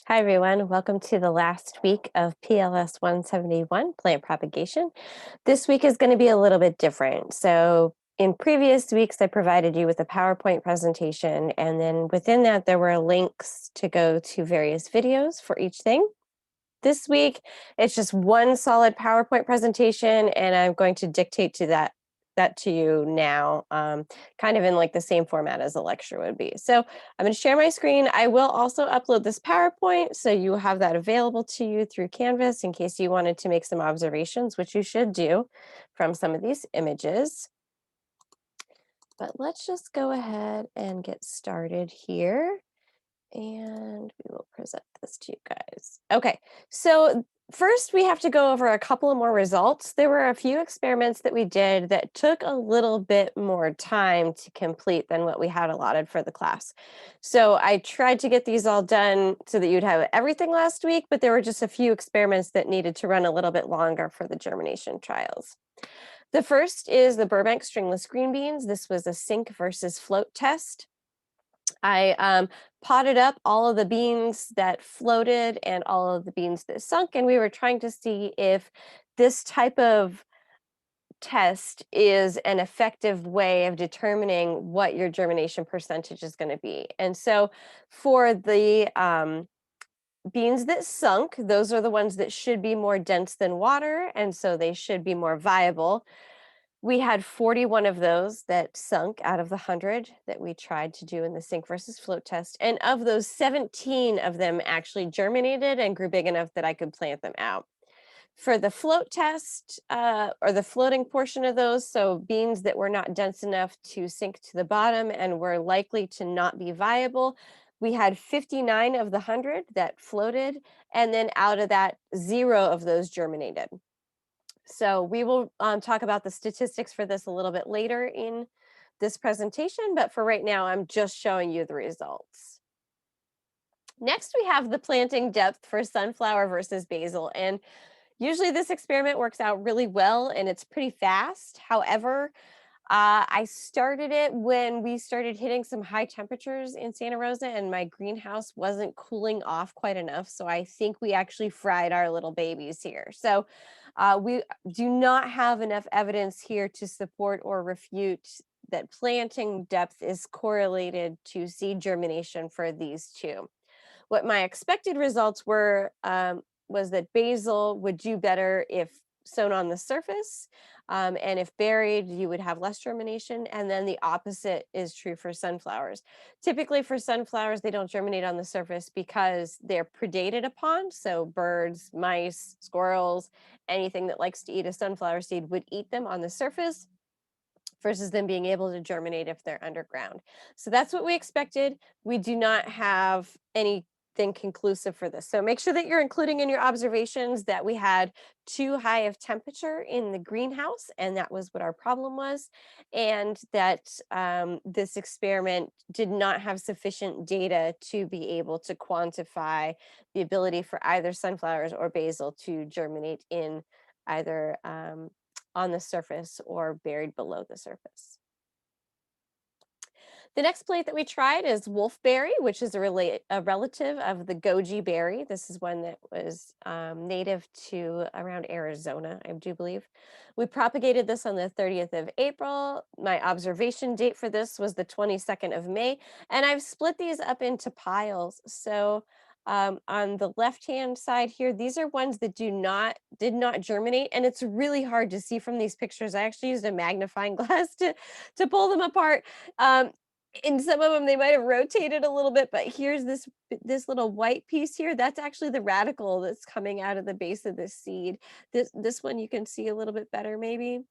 Hi, everyone. Welcome to the last week of PLS 171 Plant Propagation. This week is going to be a little bit different. So in previous weeks, I provided you with a PowerPoint presentation, and then within that, there were links to go to various videos for each thing. This week, it's just one solid PowerPoint presentation, and I'm going to dictate to that to you now, kind of in like the same format as a lecture would be. So I'm going to share my screen. I will also upload this PowerPoint, so you have that available to you through Canvas in case you wanted to make some observations, which you should do from some of these images. But let's just go ahead and get started here. And we will present this to you guys. Okay, so first we have to go over a couple of more results. There were a few experiments that we did that took a little bit more time to complete than what we had allotted for the class. So I tried to get these all done so that you'd have everything last week, but there were just a few experiments that needed to run a little bit longer for the germination trials. The first is the Burbank stringless green beans. This was a sink versus float test. I potted up all of the beans that floated and all of the beans that sunk, and we were trying to see if this type of test is an effective way of determining what your germination percentage is going to be. And so for the beans that sunk, those are the ones that should be more dense than water, and so they should be more viable. We had 41 of those that sunk out of the 100 that we tried to do in the sink versus float test. And of those, 17 of them actually germinated and grew big enough that I could plant them out. For the float test, or the floating portion of those, so beans that were not dense enough to sink to the bottom and were likely to not be viable, we had 59 of the 100 that floated, and then out of that, 0 of those germinated. So we will talk about the statistics for this a little bit later in this presentation, but for right now, I'm just showing you the results. Next, we have the planting depth for sunflower versus basil. And usually this experiment works out really well and it's pretty fast. However, I started it when we started hitting some high temperatures in Santa Rosa and my greenhouse wasn't cooling off quite enough. So I think we actually fried our little babies here. So we do not have enough evidence here to support or refute that planting depth is correlated to seed germination for these two. What my expected results were was that basil would do better if sown on the surface, and if buried, you would have less germination. And then the opposite is true for sunflowers. Typically, for sunflowers, they don't germinate on the surface because they're predated upon. So, birds, mice, squirrels, anything that likes to eat a sunflower seed would eat them on the surface versus them being able to germinate if they're underground. So that's what we expected. We do not have anything conclusive for this. So make sure that you're including in your observations that we had too high of temperature in the greenhouse, and that was what our problem was, and that this experiment did not have sufficient data to be able to quantify the ability for either sunflowers or basil to germinate in either on the surface or buried below the surface. The next plant that we tried is wolfberry, which is a relative of the goji berry. This is one that was native to around Arizona, I do believe. We propagated this on the 30th of April. My observation date for this was the 22nd of May, and I've split these up into piles. So on the left-hand side here, these are ones that did not germinate, and it's really hard to see from these pictures. I actually used a magnifying glass to pull them apart. In some of them, they might have rotated a little bit, but here's this little white piece here. That's actually the radicle that's coming out of the base of the seed. This one you can see a little bit better maybe.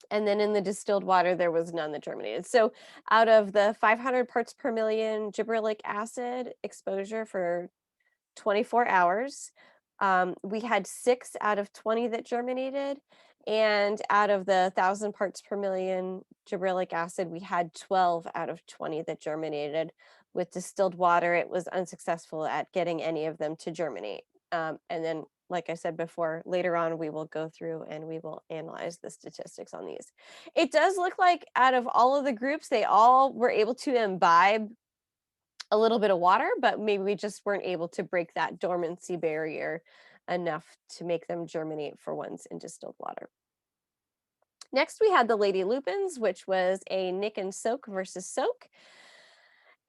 And then in the distilled water, there was none that germinated. So out of the 500 parts per million gibberellic acid exposure for 24 hours, we had 6 out of 20 that germinated. And out of the 1,000 parts per million gibberellic acid, we had 12 out of 20 that germinated. With distilled water, it was unsuccessful at getting any of them to germinate. And then, like I said before, later on, we will go through and we will analyze the statistics on these. It does look like out of all of the groups, they all were able to imbibe a little bit of water, but maybe we just weren't able to break that dormancy barrier enough to make them germinate for ones in distilled water. Next, we had the Lady Lupins, which was a nick and soak versus soak.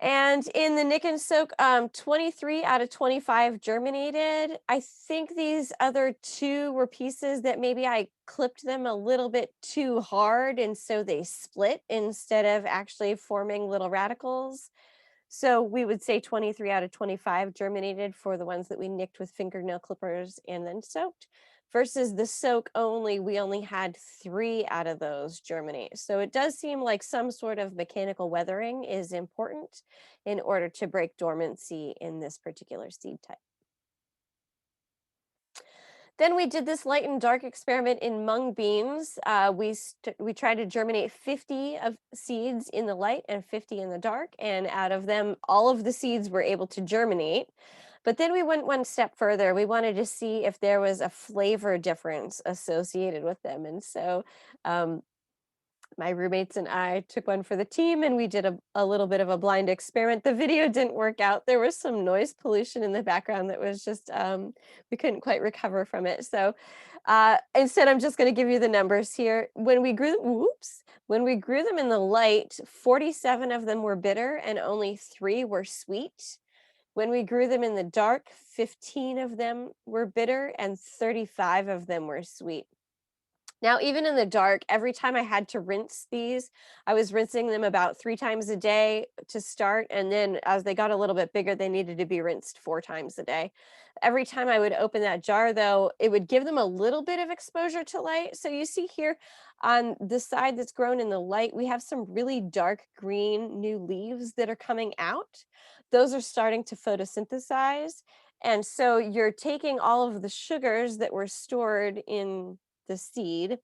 And in the nick and soak, 23 out of 25 germinated. I think these other two were pieces that maybe I clipped them a little bit too hard, and so they split instead of actually forming little radicals. So we would say 23 out of 25 germinated for the ones that we nicked with fingernail clippers and then soaked, versus the soak only, we only had 3 out of those germinate. So it does seem like some sort of mechanical weathering is important in order to break dormancy in this particular seed type. Then we did this light and dark experiment in mung beans. We tried to germinate 50 of seeds in the light and 50 in the dark, and out of them, all of the seeds were able to germinate. But then we went one step further. We wanted to see if there was a flavor difference associated with them, and so um, my roommates and I took one for the team, and we did a little bit of a blind experiment. The video didn't work out. There was some noise pollution in the background that was just, we couldn't quite recover from it. So instead, I'm just going to give you the numbers here. When we grew them in the light, 47 of them were bitter and only 3 were sweet. When we grew them in the dark, 15 of them were bitter and 35 of them were sweet. Now, even in the dark, every time I had to rinse these, I was rinsing them about 3 times a day to start, and then as they got a little bit bigger, they needed to be rinsed 4 times a day. Every time I would open that jar, though, it would give them a little bit of exposure to light. So you see here on the side that's grown in the light, we have some really dark green new leaves that are coming out. Those are starting to photosynthesize. And so you're taking all of the sugars that were stored in the seed,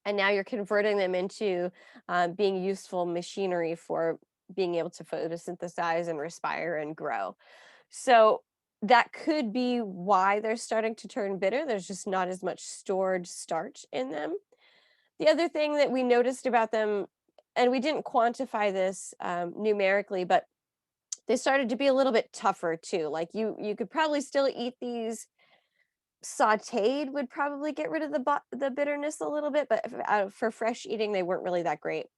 and now you're converting them into being useful machinery for being able to photosynthesize and respire and grow. So that could be why they're starting to turn bitter. There's just not as much stored starch in them. The other thing that we noticed about them, and we didn't quantify this numerically, but they started to be a little bit tougher too. Like you could probably still eat these. Sautéed would probably get rid of the bitterness a little bit, but for fresh eating, they weren't really that great.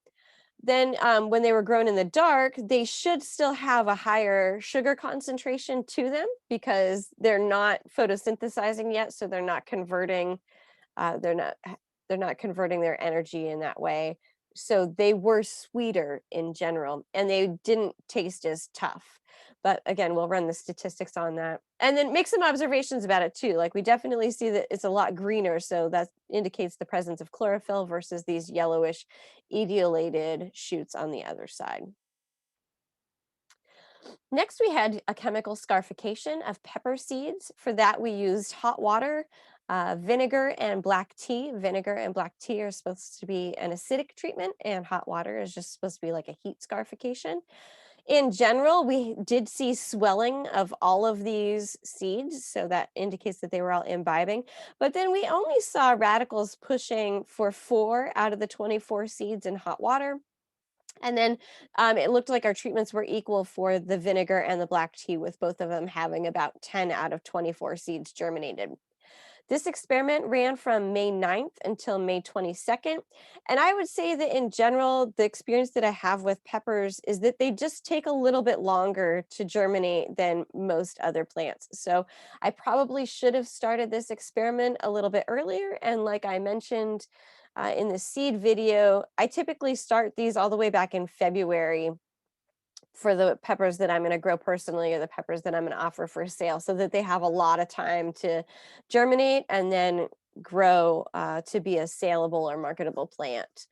Then, when they were grown in the dark, they should still have a higher sugar concentration to them because they're not photosynthesizing yet, so they're not they're not converting their energy in that way. So they were sweeter in general, and they didn't taste as tough. But again, we'll run the statistics on that. And then make some observations about it too. Like we definitely see that it's a lot greener, so that indicates the presence of chlorophyll versus these yellowish etiolated shoots on the other side. Next, we had a chemical scarification of pepper seeds. For that, we used hot water, vinegar, and black tea. Vinegar and black tea are supposed to be an acidic treatment, and hot water is just supposed to be like a heat scarification. In general, we did see swelling of all of these seeds, so that indicates that they were all imbibing. But then we only saw radicals pushing for 4 out of the 24 seeds in hot water. And then it looked like our treatments were equal for the vinegar and the black tea, with both of them having about 10 out of 24 seeds germinated. This experiment ran from May 9th until May 22nd. And I would say that in general, the experience that I have with peppers is that they just take a little bit longer to germinate than most other plants. So I probably should have started this experiment a little bit earlier. And like I mentioned in the seed video, I typically start these all the way back in February for the peppers that I'm going to grow personally or the peppers that I'm going to offer for sale, so that they have a lot of time to germinate and then grow to be a saleable or marketable plant.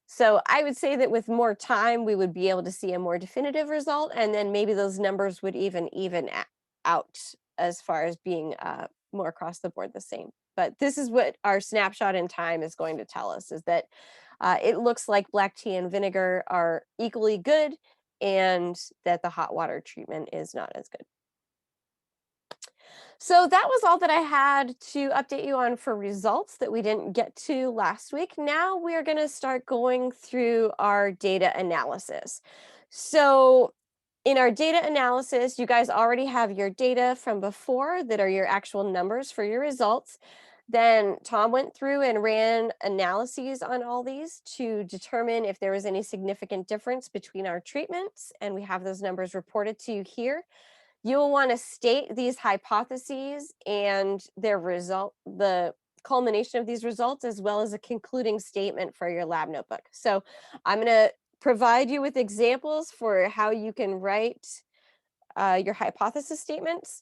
So I would say that with more time, we would be able to see a more definitive result, and then maybe those numbers would even out as far as being more across the board the same. But this is what our snapshot in time is going to tell us, is that it looks like black tea and vinegar are equally good, and that the hot water treatment is not as good. So that was all that I had to update you on for results that we didn't get to last week. Now we are going to start going through our data analysis. So In our data analysis, you guys already have your data from before that are your actual numbers for your results. Then Tom went through and ran analyses on all these to determine if there was any significant difference between our treatments, and we have those numbers reported to you here. You will want to state these hypotheses and their result, the culmination of these results, as well as a concluding statement for your lab notebook. So I'm going to provide you with examples for how you can write your hypothesis statements.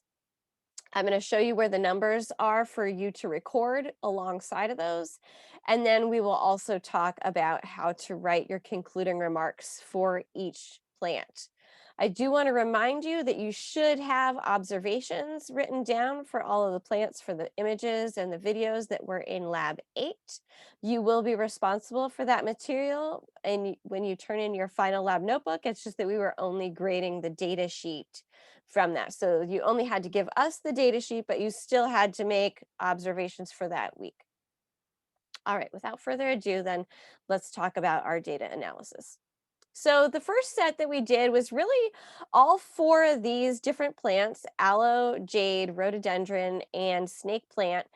I'm going to show you where the numbers are for you to record alongside of those. And then we will also talk about how to write your concluding remarks for each plant. I do want to remind you that you should have observations written down for all of the plants for the images and the videos that were in Lab 8. You will be responsible for that material, and when you turn in your final lab notebook, it's just that we were only grading the data sheet from that. So you only had to give us the data sheet, but you still had to make observations for that week. All right, without further ado, then let's talk about our data analysis. So the first set that we did was really all 4 of these different plants, aloe, jade, rhododendron, and snake plant.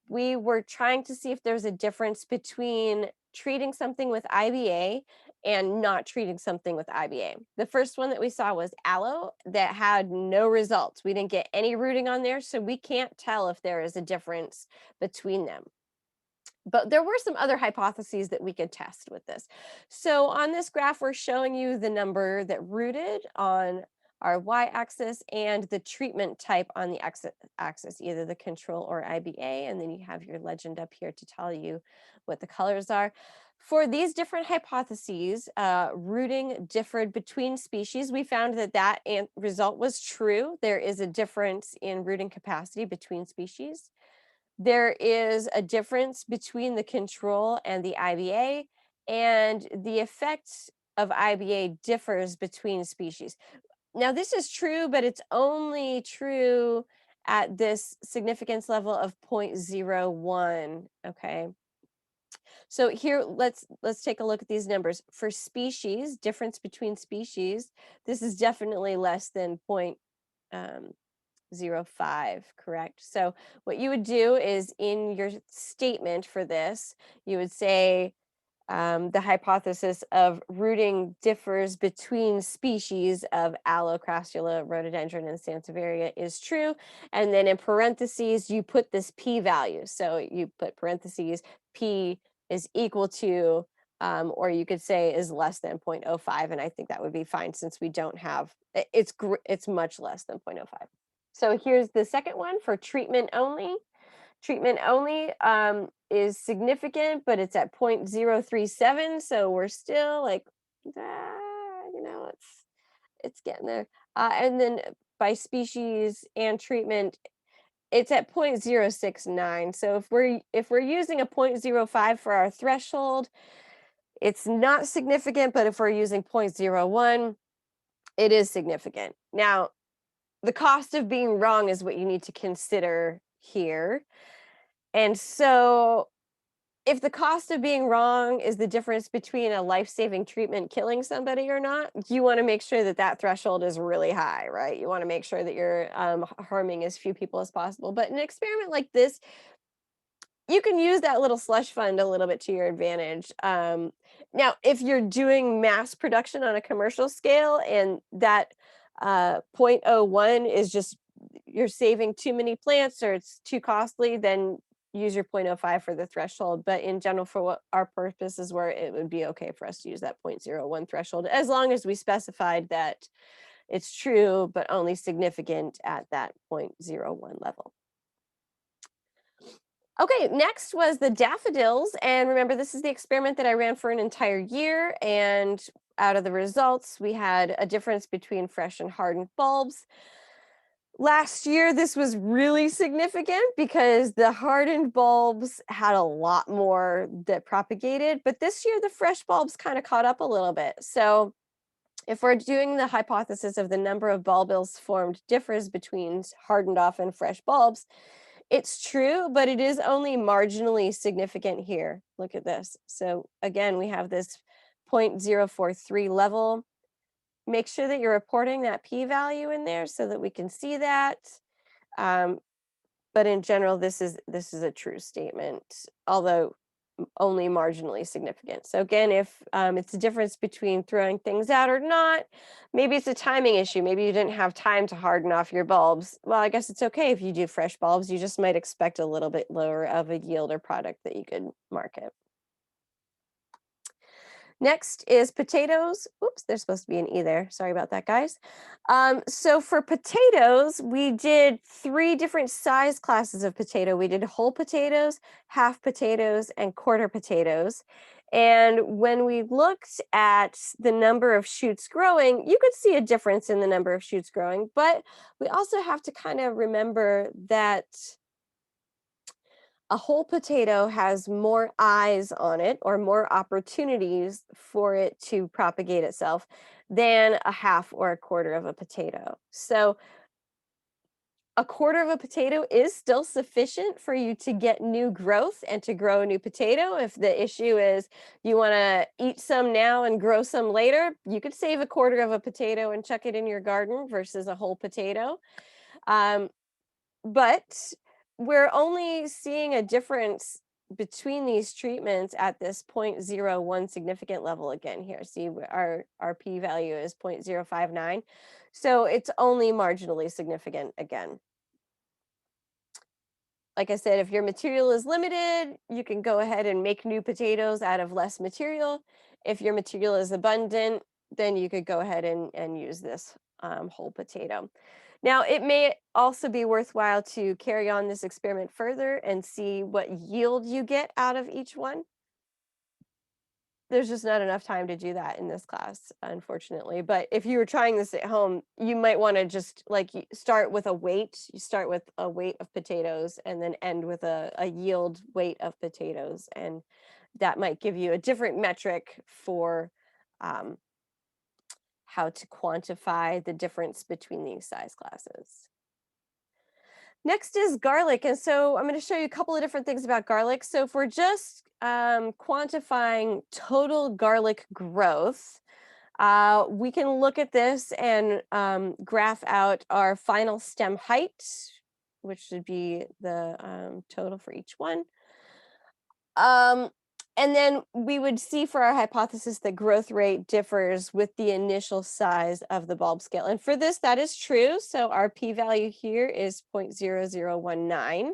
We were trying to see if there's a difference between treating something with IBA and not treating something with IBA. The first one that we saw was aloe that had no results. We didn't get any rooting on there, so we can't tell if there is a difference between them. But there were some other hypotheses that we could test with this. So on this graph, we're showing you the number that rooted on our y-axis and the treatment type on the x-axis, either the control or IBA, and then you have your legend up here to tell you what the colors are. For these different hypotheses, rooting differed between species. We found that that result was true. There is a difference in rooting capacity between species. There is a difference between the control and the IBA, and the effect of IBA differs between species. Now, this is true, but it's only true at this significance level of 0.01, okay? So here, let's take a look at these numbers. For species, difference between species, this is definitely less than 0.05, correct? So what you would do is in your statement for this, you would say the hypothesis of rooting differs between species of aloe, crassula, rhododendron, and sansevieria is true. And then in parentheses, you put this p-value. So you put parentheses, p is equal to, or you could say is less than 0.05. And I think that would be fine since we don't have, it's much less than 0.05. So here's the second one for treatment only. Treatment only is significant, but it's at 0.037. So we're still like, it's getting there. And then by species and treatment, it's at 0.069. So if we're using a 0.05 for our threshold, it's not significant, but if we're using 0.01, it is significant. Now, the cost of being wrong is what you need to consider here. And so if the cost of being wrong is the difference between a life-saving treatment killing somebody or not, you want to make sure that that threshold is really high, right? You want to make sure that you're harming as few people as possible. But an experiment like this, you can use that little slush fund a little bit to your advantage. Now, if you're doing mass production on a commercial scale and that 0.01 is just you're saving too many plants or it's too costly, then use your 0.05 for the threshold. But in general, for what our purposes were, it would be okay for us to use that 0.01 threshold as long as we specified that it's true, but only significant at that 0.01 level. Okay, next was the daffodils. And remember, this is the experiment that I ran for an entire year. And out of the results, we had a difference between fresh and hardened bulbs. Last year, this was really significant because the hardened bulbs had a lot more that propagated, but this year the fresh bulbs kind of caught up a little bit. So if we're doing the hypothesis of the number of bulbils formed differs between hardened off and fresh bulbs, it's true, but it is only marginally significant here. Look at this. So again, we have this 0.043 level. make sure that you're reporting that p-value in there so that we can see that. Um, but in general, this is a true statement, although only marginally significant. So again, if it's a difference between throwing things out or not, maybe it's a timing issue. Maybe you didn't have time to harden off your bulbs. Well, I guess it's okay if you do fresh bulbs. You just might expect a little bit lower of a yield or product that you could market. Next is potatoes. Oops, there's supposed to be an E there. Sorry about that, guys. So for potatoes, we did 3 different size classes of potato. We did whole potatoes, half potatoes, and quarter potatoes. And when we looked at the number of shoots growing, you could see a difference in the number of shoots growing, but we also have to kind of remember that a whole potato has more eyes on it or more opportunities for it to propagate itself than a half or a quarter of a potato. So a quarter of a potato is still sufficient for you to get new growth and to grow a new potato. If the issue is you want to eat some now and grow some later, you could save a quarter of a potato and chuck it in your garden versus a whole potato. Um, but we're only seeing a difference between these treatments at this 0.01 significant level again here. See, our p-value is 0.059. So it's only marginally significant again. Like I said, if your material is limited, you can go ahead and make new potatoes out of less material. If your material is abundant, then you could go ahead and use this whole potato. Now, it may also be worthwhile to carry on this experiment further and see what yield you get out of each one. There's just not enough time to do that in this class, unfortunately. But if you were trying this at home, you might want to just like start with a weight. You start with a weight of potatoes and then end with a yield weight of potatoes. And that might give you a different metric for um, how to quantify the difference between these size classes. Next is garlic. And so I'm going to show you a couple of different things about garlic. So if we're just quantifying total garlic growth, we can look at this and graph out our final stem height, which should be the total for each one. And then we would see for our hypothesis that growth rate differs with the initial size of the bulb scale. And for this, that is true. So our p-value here is 0.0019.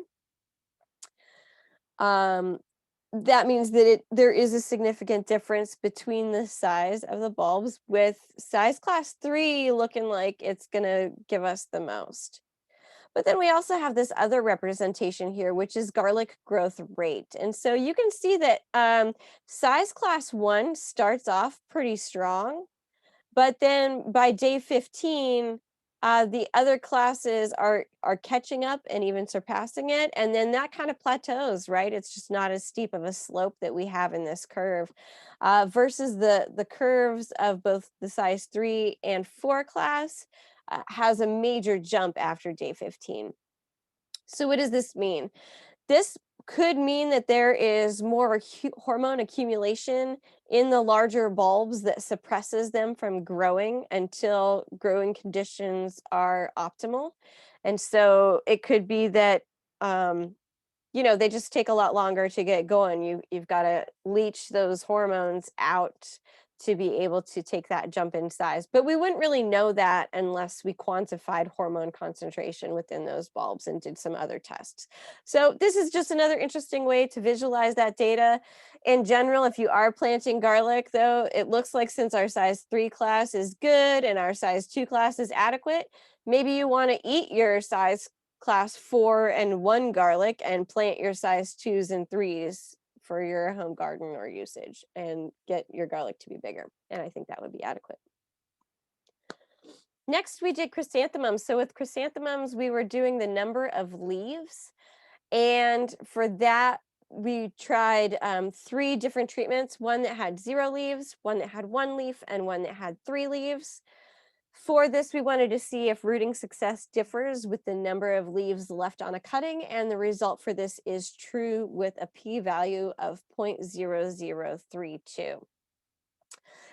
That means that there is a significant difference between the size of the bulbs, with size class 3 looking like it's going to give us the most. But then we also have this other representation here, which is garlic growth rate. And so you can see that size class 1 starts off pretty strong, but then by day 15, the other classes are catching up and even surpassing it. And then that kind of plateaus, right? It's just not as steep of a slope that we have in this curve versus the curves of both the size 3 and 4 class has a major jump after day 15. So what does this mean? This could mean that there is more hormone accumulation in the larger bulbs that suppresses them from growing until growing conditions are optimal. And so it could be that they just take a lot longer to get going. You've got to leach those hormones out to be able to take that jump in size. But we wouldn't really know that unless we quantified hormone concentration within those bulbs and did some other tests. So this is just another interesting way to visualize that data. In general, if you are planting garlic, though, it looks like since our size 3 class is good and our size 2 class is adequate, maybe you want to eat your size class 4 and 1 garlic and plant your size 2s and 3s for your home garden or usage and get your garlic to be bigger. And I think that would be adequate. Next, we did chrysanthemums. So with chrysanthemums, we were doing the number of leaves. And for that, we tried 3 different treatments, one that had 0 leaves, one that had 1 leaf, and one that had 3 leaves. For this, we wanted to see if rooting success differs with the number of leaves left on a cutting, and the result for this is true with a p-value of 0.0032.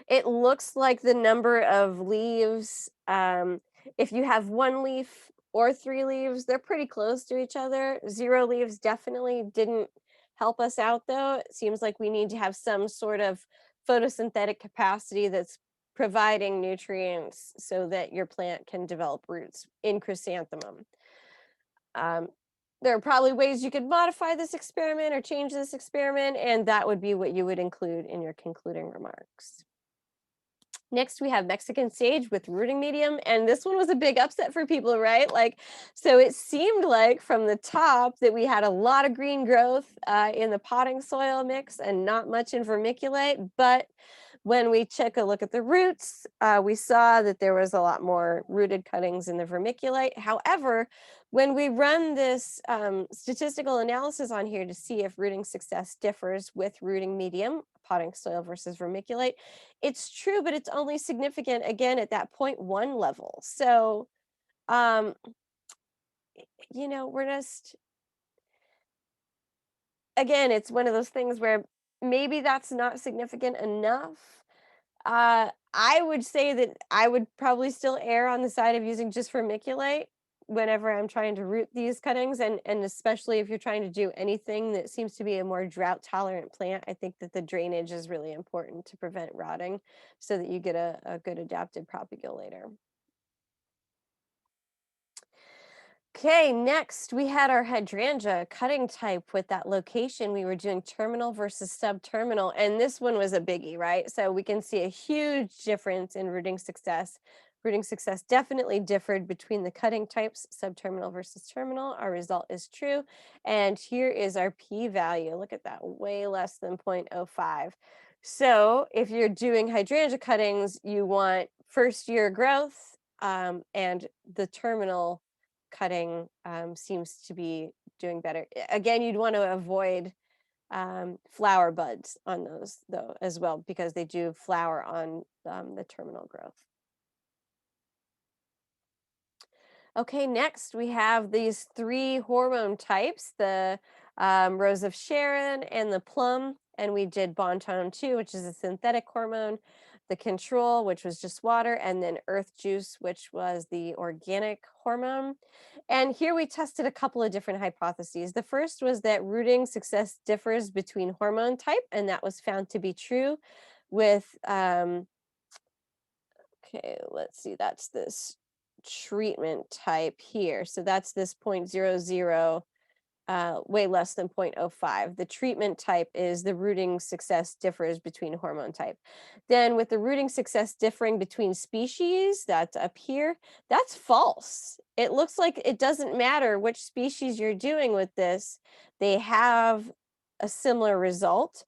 It looks like the number of leaves, if you have 1 leaf or 3 leaves, they're pretty close to each other. 0 leaves definitely didn't help us out, though. It seems like we need to have some sort of photosynthetic capacity that's providing nutrients so that your plant can develop roots in chrysanthemum. Um, there are probably ways you could modify this experiment or change this experiment, and that would be what you would include in your concluding remarks. Next, we have Mexican sage with rooting medium, and this one was a big upset for people, right? Like, so it seemed like from the top that we had a lot of green growth in the potting soil mix and not much in vermiculite, but when we took a look at the roots, we saw that there was a lot more rooted cuttings in the vermiculite. However, when we run this statistical analysis on here to see if rooting success differs with rooting medium, potting soil versus vermiculite, it's true, but it's only significant again at that 0.1 level. So, um, we're just, again, it's one of those things where maybe that's not significant enough. I would say that I would probably still err on the side of using just vermiculite whenever I'm trying to root these cuttings, and especially if you're trying to do anything that seems to be a more drought tolerant plant. I think that the drainage is really important to prevent rotting so that you get a good adapted propagulator. Okay, next we had our hydrangea cutting type with that location. We were doing terminal versus subterminal, and this one was a biggie, right? So we can see a huge difference in rooting success. Rooting success definitely differed between the cutting types, subterminal versus terminal. Our result is true. And here is our p-value. Look at that, way less than 0.05. So if you're doing hydrangea cuttings, you want first year growth, and the terminal cutting seems to be doing better. Again, you'd want to avoid flower buds on those though as well, because they do flower on the terminal growth. Okay, next we have these 3 hormone types, the Rose of Sharon and the plum, and we did Bon-Ton 2, which is a synthetic hormone, the Control, which was just water, and then Earth Juice, which was the organic hormone. And here we tested a couple of different hypotheses. The first was that rooting success differs between hormone type, and that was found to be true with okay, let's see, that's this treatment type here. So that's this 0.00, way less than 0.05. The treatment type is the rooting success differs between hormone type. Then with the rooting success differing between species, that's up here, that's false. It looks like it doesn't matter which species you're doing with this, they have a similar result.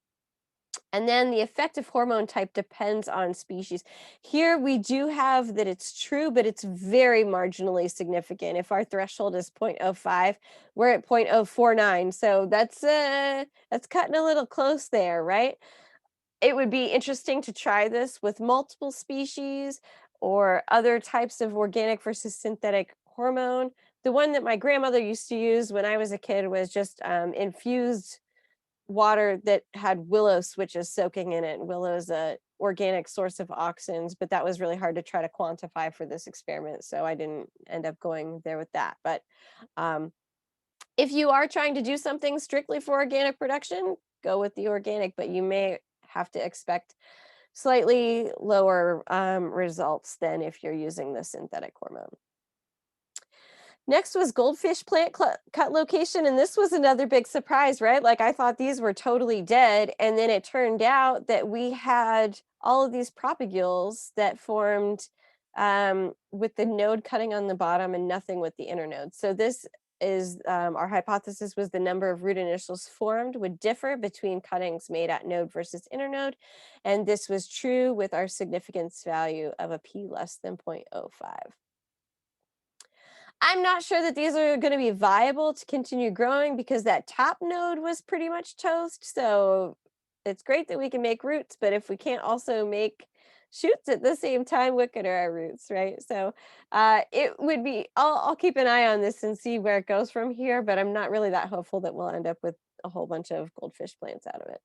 And then the effective hormone type depends on species. Here we do have that it's true, but it's very marginally significant. If our threshold is 0.05, we're at 0.049. So that's cutting a little close there, right? It would be interesting to try this with multiple species or other types of organic versus synthetic hormone. The one that my grandmother used to use when I was a kid was just infused water that had willow switches soaking in it. Willow is a organic source of auxins, but that was really hard to try to quantify for this experiment, so I didn't end up going there with that. But um, if you are trying to do something strictly for organic production, go with the organic, but you may have to expect slightly lower results than if you're using the synthetic hormone. Next was goldfish plant cut location, and this was another big surprise, right? Like I thought these were totally dead, and then it turned out that we had all of these propagules that formed with the node cutting on the bottom and nothing with the internode. So this is our hypothesis was the number of root initials formed would differ between cuttings made at node versus internode, and this was true with our significance value of a p less than 0.05. I'm not sure that these are going to be viable to continue growing because that top node was pretty much toast. So it's great that we can make roots, but if we can't also make shoots at the same time, what good are our roots, right? So it would be, I'll keep an eye on this and see where it goes from here, but I'm not really that hopeful that we'll end up with a whole bunch of goldfish plants out of it.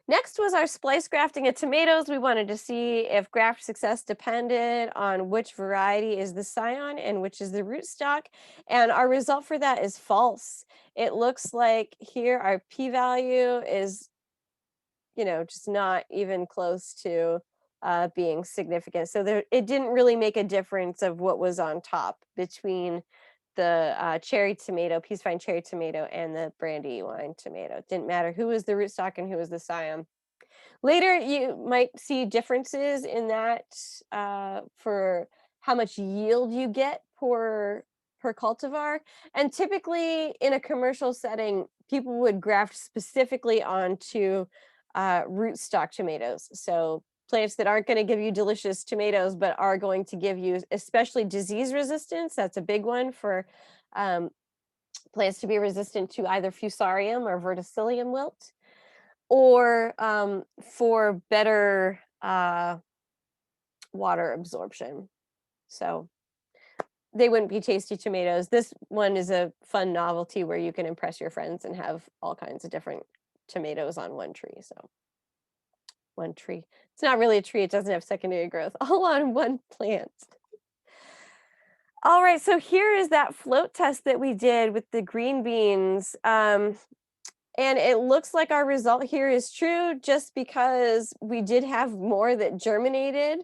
Next was our splice grafting of tomatoes. We wanted to see if graft success depended on which variety is the scion and which is the rootstock. And our result for that is false. It looks like here our p-value is, just not even close to being significant. So it didn't really make a difference of what was on top between the cherry tomato, peace-vine cherry tomato, and the brandywine tomato. It didn't matter who was the rootstock and who was the scion. Later, you might see differences in that for how much yield you get per cultivar. And typically, in a commercial setting, people would graft specifically onto rootstock tomatoes. So plants that aren't going to give you delicious tomatoes, but are going to give you, especially disease resistance. That's a big one for um, plants to be resistant to either fusarium or verticillium wilt, or for better water absorption. So they wouldn't be tasty tomatoes. This one is a fun novelty where you can impress your friends and have all kinds of different tomatoes on one tree. So one tree. It's not really a tree. It doesn't have secondary growth, all on one plant. All right, so here is that float test that we did with the green beans. And it looks like our result here is true just because we did have more that germinated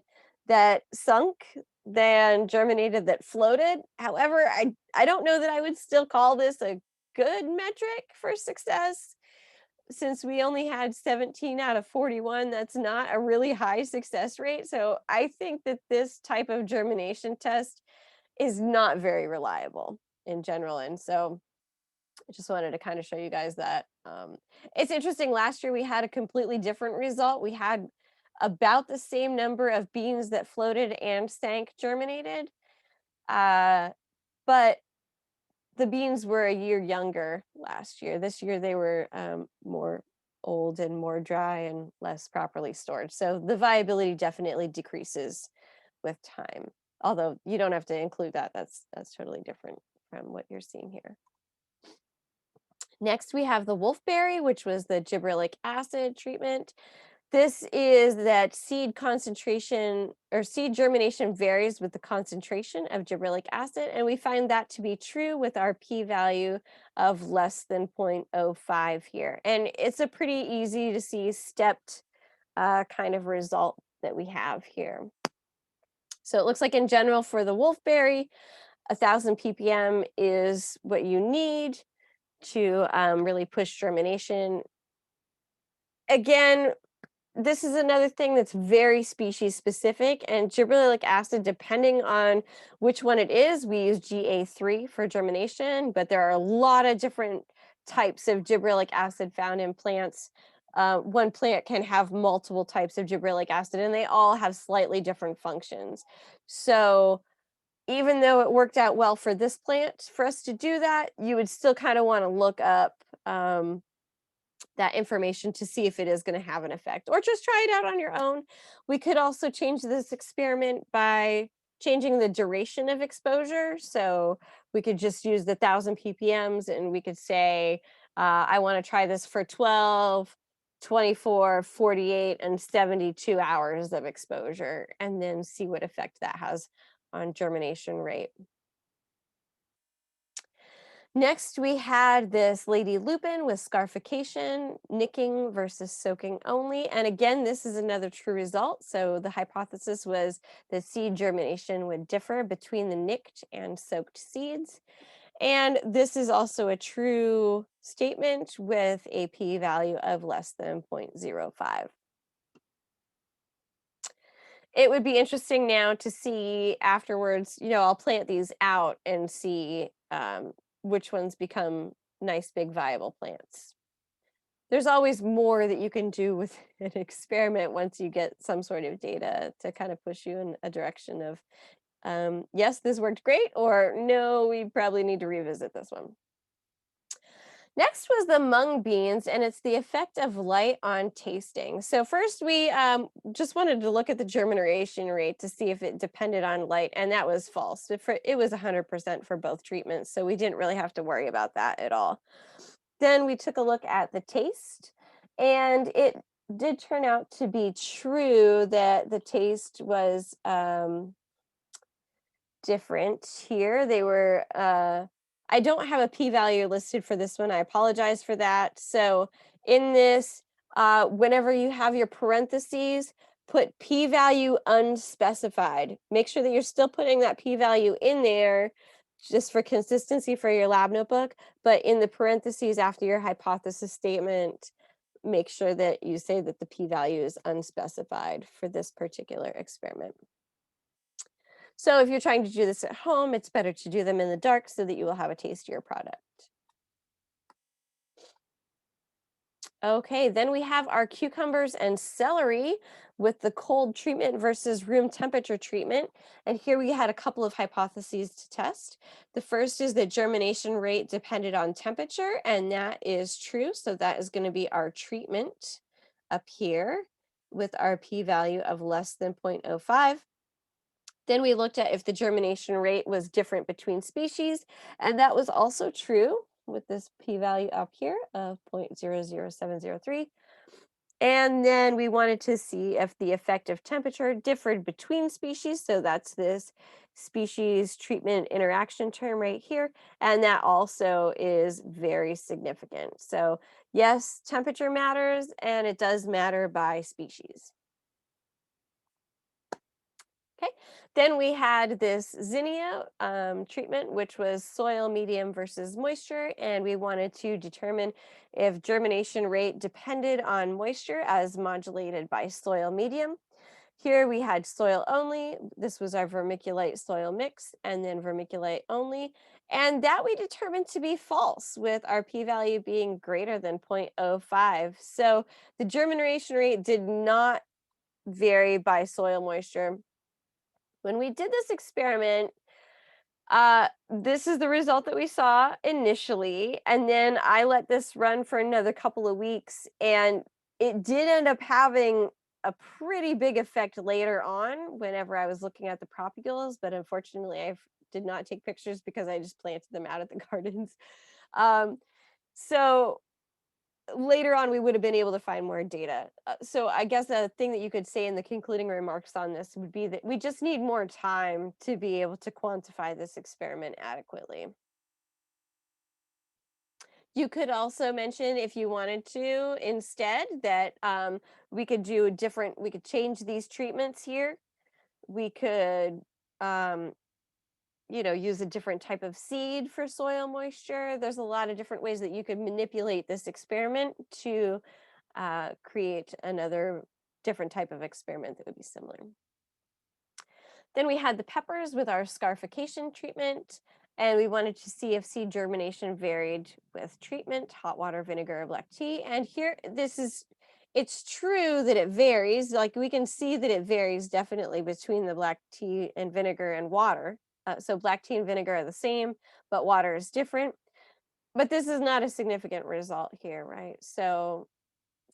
that sunk than germinated that floated. However, I don't know that I would still call this a good metric for success. Since we only had 17 out of 41, that's not a really high success rate. So I think that this type of germination test is not very reliable in general. And so I just wanted to kind of show you guys that. It's interesting. Last year we had a completely different result. We had about the same number of beans that floated and sank germinated, but the beans were a year younger last year. This year they were more old and more dry and less properly stored. So the viability definitely decreases with time. Although you don't have to include that. That's totally different from what you're seeing here. Next, we have the wolfberry, which was the gibberellic acid treatment. This is that seed concentration or seed germination varies with the concentration of gibberellic acid, and we find that to be true with our p-value of less than 0.05 here. And it's a pretty easy to see stepped kind of result that we have here. So it looks like in general for the wolfberry, 1,000 ppm is what you need to really push germination. Again, this is another thing that's very species specific, and gibberellic acid, depending on which one it is, we use GA3 for germination, but there are a lot of different types of gibberellic acid found in plants. One plant can have multiple types of gibberellic acid, and they all have slightly different functions. So even though it worked out well for this plant for us to do that, you would still kind of want to look up that information to see if it is going to have an effect, or just try it out on your own. We could also change this experiment by changing the duration of exposure. So we could just use the 1,000 ppms and we could say, I want to try this for 12, 24, 48, and 72 hours of exposure, and then see what effect that has on germination rate. Next, we had this lady lupin with scarification, nicking versus soaking only. And again, this is another true result. So the hypothesis was that seed germination would differ between the nicked and soaked seeds. And this is also a true statement with a p-value of less than 0.05. It would be interesting now to see afterwards, I'll plant these out and see which ones become nice, big, viable plants. There's always more that you can do with an experiment once you get some sort of data to kind of push you in a direction of, yes, this worked great, or no, we probably need to revisit this one. Next was the mung beans, and it's the effect of light on tasting. So first we just wanted to look at the germination rate to see if it depended on light, and that was false. It was 100% for both treatments, so we didn't really have to worry about that at all. Then we took a look at the taste, and it did turn out to be true that the taste was different here. They were I don't have a p-value listed for this one. I apologize for that. So in this, whenever you have your parentheses, put p-value unspecified. Make sure that you're still putting that p-value in there just for consistency for your lab notebook, but in the parentheses after your hypothesis statement, make sure that you say that the p-value is unspecified for this particular experiment. So if you're trying to do this at home, it's better to do them in the dark so that you will have a tastier product. Okay, then we have our cucumbers and celery with the cold treatment versus room temperature treatment. And here we had a couple of hypotheses to test. The first is that germination rate depended on temperature, and that is true. So that is going to be our treatment up here with our p-value of less than 0.05. Then we looked at if the germination rate was different between species, and that was also true with this p-value up here of 0.00703. And then we wanted to see if the effective temperature differed between species. So that's this species treatment interaction term right here. And that also is very significant. So yes, temperature matters, and it does matter by species. Okay, then we had this zinnia treatment, which was soil medium versus moisture, and we wanted to determine if germination rate depended on moisture as modulated by soil medium. Here we had soil only. This was our vermiculite soil mix, and then vermiculite only. And that we determined to be false with our p-value being greater than 0.05. So the germination rate did not vary by soil moisture. When we did this experiment, this is the result that we saw initially, and then I let this run for another couple of weeks, and it did end up having a pretty big effect later on whenever I was looking at the propagules, but unfortunately did not take pictures because I just planted them out at the gardens. Um, so later on we would have been able to find more data. So I guess the thing that you could say in the concluding remarks on this would be that we just need more time to be able to quantify this experiment adequately. You could also mention, if you wanted to, instead, that we could we could change these treatments here. We could use a different type of seed for soil moisture. There's a lot of different ways that you could manipulate this experiment to create another different type of experiment that would be similar. Then we had the peppers with our scarification treatment, and we wanted to see if seed germination varied with treatment, hot water, vinegar, or black tea. And here, it's true that it varies. Like we can see that it varies definitely between the black tea and vinegar and water. So black tea and vinegar are the same, but water is different. But this is not a significant result here, right? So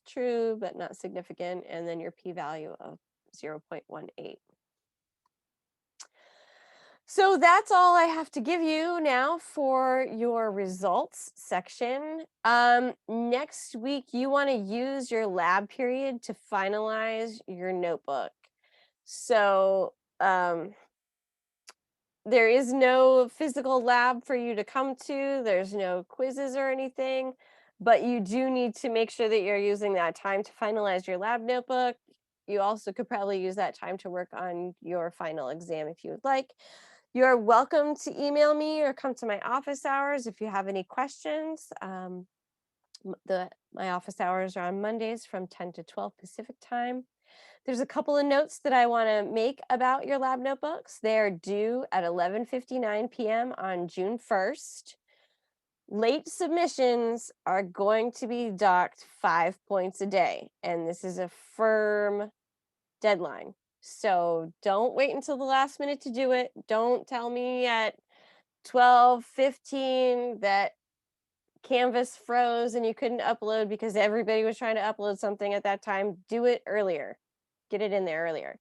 true, but not significant, and then your p-value of 0.18. So that's all I have to give you now for your results section. Next week, you want to use your lab period to finalize your notebook. So there is no physical lab for you to come to. There's no quizzes or anything, but you do need to make sure that you're using that time to finalize your lab notebook. You also could probably use that time to work on your final exam if you would like. You're welcome to email me or come to my office hours if you have any questions. My office hours are on Mondays from 10 to 12 Pacific time. There's a couple of notes that I want to make about your lab notebooks. They're due at 11:59 p.m. on June 1st. Late submissions are going to be docked 5 points a day, and this is a firm deadline. So don't wait until the last minute to do it. Don't tell me at 12:15 that Canvas froze and you couldn't upload because everybody was trying to upload something at that time. Do it earlier. Get it in there earlier.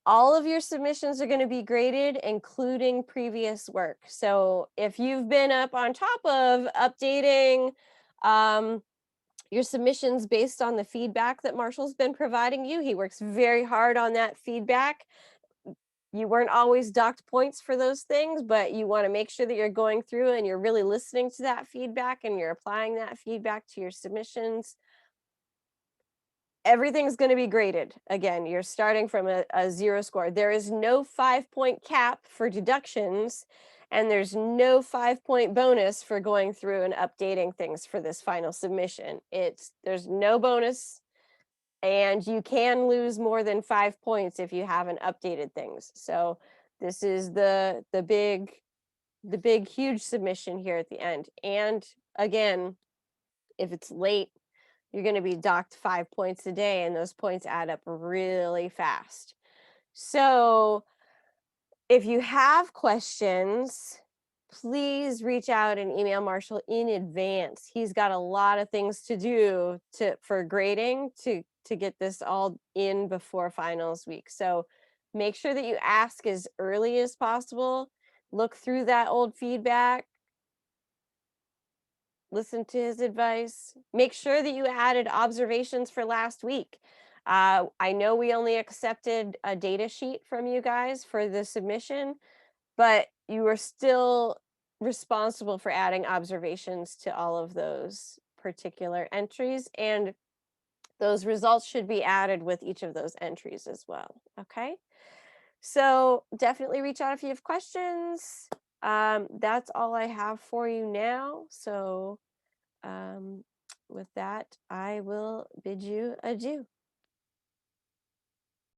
All of your submissions are going to be graded, including previous work. So if you've been up on top of updating your submissions based on the feedback that Marshall's been providing you. He works very hard on that feedback. You weren't always docked points for those things, but you want to make sure that you're going through and you're really listening to that feedback and you're applying that feedback to your submissions. Everything's going to be graded. Again, you're starting from a 0 score. There is no 5-point cap for deductions, and there's no 5-point bonus for going through and updating things for this final submission. There's no bonus, and you can lose more than 5 points if you haven't updated things. So this is the big huge submission here at the end. And again, if it's late, you're going to be docked 5 points a day, and those points add up really fast. So if you have questions, please reach out and email Marshall in advance. He's got a lot of things to do for grading to get this all in before finals week. So make sure that you ask as early as possible. Look through that old feedback, listen to his advice. Make sure that you added observations for last week. I know we only accepted a data sheet from you guys for the submission, but you are still responsible for adding observations to all of those particular entries, and those results should be added with each of those entries as well. Okay, so definitely reach out if you have questions. That's all I have for you now. So with that, I will bid you adieu.